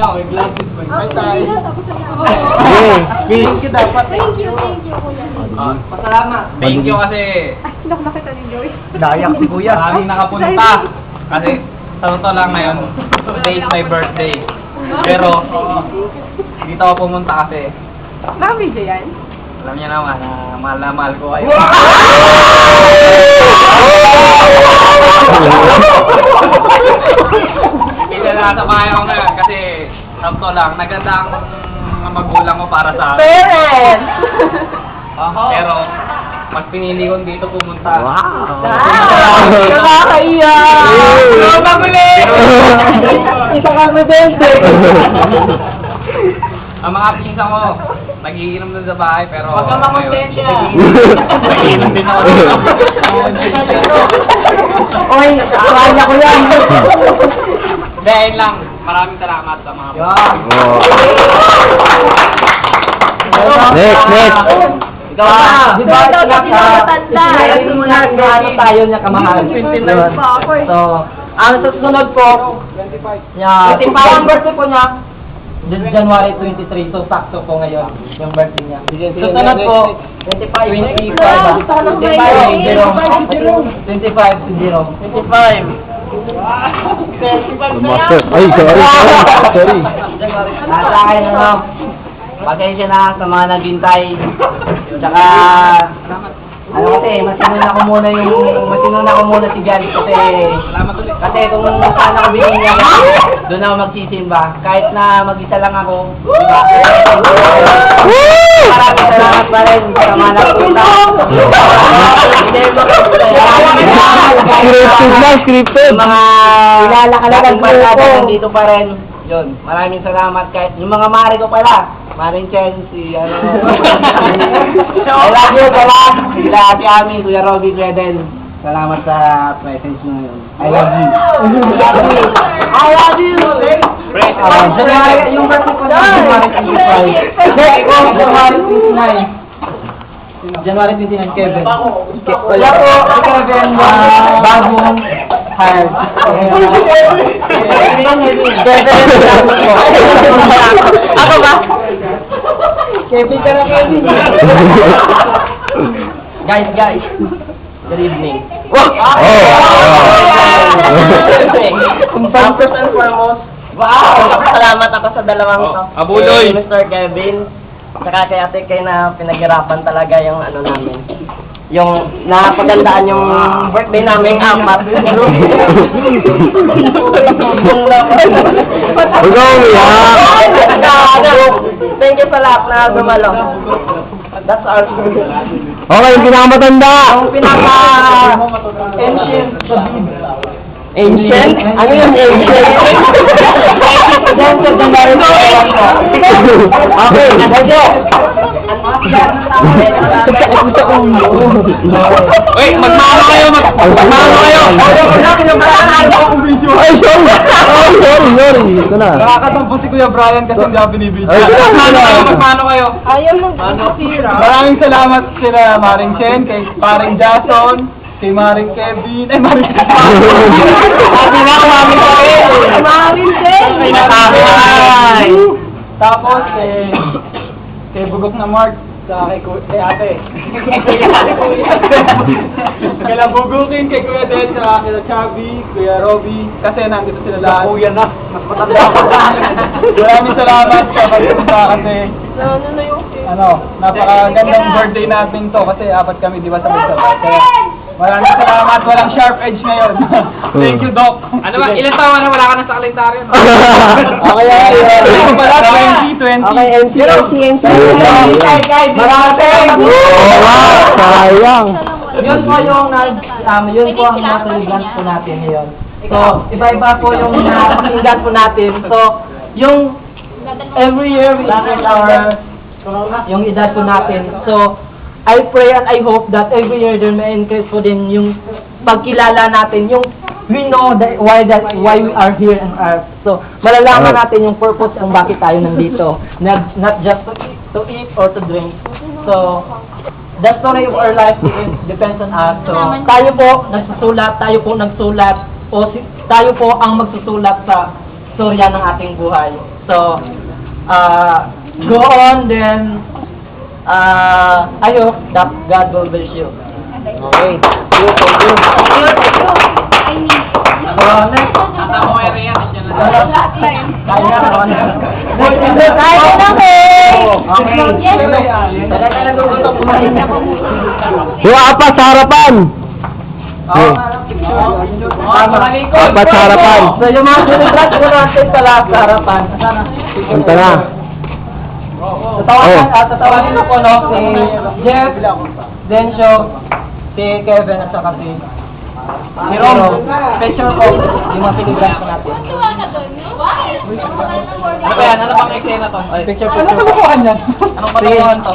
nyo. May glasses mo. Bye tayo. Thank you dapat. Thank you, kuya. Pasalamat. Thank you kasi Nakita ni Joy. Dayak si kuya. maraming nakapunta. Kasi sa totoo lang ngayon, today is my birthday. Pero, dito ako pumunta kasi, Baka video yan? alam niya naman na mahal ko kayo. Hindi na sa bahay ako ngayon kasi, sa totoo lang, naganda ang mga magulang ko para sa akin. Parents! Pero, mas pinili ko dito pumunta. Nakakaiyak! Isa kami bente! Ang mga pinsan ko, nagiinom dun sa bahay, pero... Huwag ka makonsensya. Nagiinom din ako. Oy, kaya ko yan! Dahil lang, maraming salamat sa mga... Next. Ikaw na! Di ba? Ikaw na pinakamatanda. Sinayari mo na gaano tayo niya kamahal. 29 pa ako eh. So, ang susunod po, 25 ang birthday po niya. January 23, so sakto po ngayon yung birthday niya. Susunod po, 25 si Jerome. 25. Master. Ay, sorry. Nasa akin na pasensya na sa mga naghintay. Tsaka, ano kasi, masinuna ko muna si Jan kasi kung saan ako binigyan niya, doon ako magsisimba. Kahit na mag-isa lang ako, diba? Maraming salamat pa rin sa mga nagpunta. Scripted. Mga dating barkada nandito pa rin. Yun, maraming salamat kahit yung mga mare ko pala. Maring Chen, si ano. I love you, salamat. Sila si Ami, Kuya Robby, Kuya Den. Salamat sa presence nyo ngayon. I love you. I love you. January, yung birthday ko na January 25. January 29. January 29, Kevin. Wala po, si Kevin, bagong hired. Ako ba? Kevin ka na, Kevin. Guys. Good evening. First and foremost, salamat ako sa dalawang to. Abuloy. Kay Mr. Kevin, saka kay Ate Kay na pinaghirapan talaga yung ano namin. Yung napagandaan yung birthday namin apat. Thank you sa lahat na dumalo. That's our Okay, yung pinakamatanda. Ang pinaka-ancient sa bid. Ancient? Ano yung ancient? Ancient na meron sa ewan ko. Okay, nagyo. Wait, magmano kayo! Ay, sorry. Ito na. Nakakatampo si Kuya Brian kasi hindi ako binibidyo. Ay, Magmano kayo! Ayaw nang kasira. Maraming salamat sila Maring Chen, kay Maring Jason, kay Maring Kevin, ay Maring Marin Chen. Tapos kay Bugok na Mark, sa kay ate. Kaya bugukin kay Kuya Den, sa kay Chubby, Kuya Robby, kasi nandito sila lahat. Kuya na, mas matanda ko na. Maraming salamat sa pagpunta kasi napakagandang birthday natin to kasi apat kami di ba sabay-sabay. Kaya maraming salamat, walang sharp edge ngayon. Thank you, Doc. Ano ba, ilang taon na wala ka na sa kalendaryo? Okay. Pala, 2020. Okay, MC. Maraming Sayang. Yun po yung yun po ang nataligan po natin ngayon. So, iba-iba po yung napakinggan po natin. So, yung every year we increase yung edad po natin. So, I pray and I hope that every year there may increase po din yung pagkilala natin, yung we know that why we are here on earth. So, malalaman natin yung purpose ang bakit tayo nandito. Not just to eat or to drink. So, the story of our life depends on us. So, tayo po nagsusulat, o tayo po ang magsusulat sa storya ng ating buhay. So, go on then, I hope that God will bless you. Okay. Thank you. So, next. Kaya na, Okay. Yes. Talaga nagugusto kumain na po. Apat sa harapan. Apat sa harapan. So, yung mga celebrant ko natin sa lahat sa harapan. Punta na. Tatawagan na po, no, si Jeff, Dencio, si Kevin, at saka si Rom. Picture ko, yung mga celebrant ko natin. Ano ba yan? Ano bang eksena to? Picture. Ano kalokohan yan? Anong kalokohan to?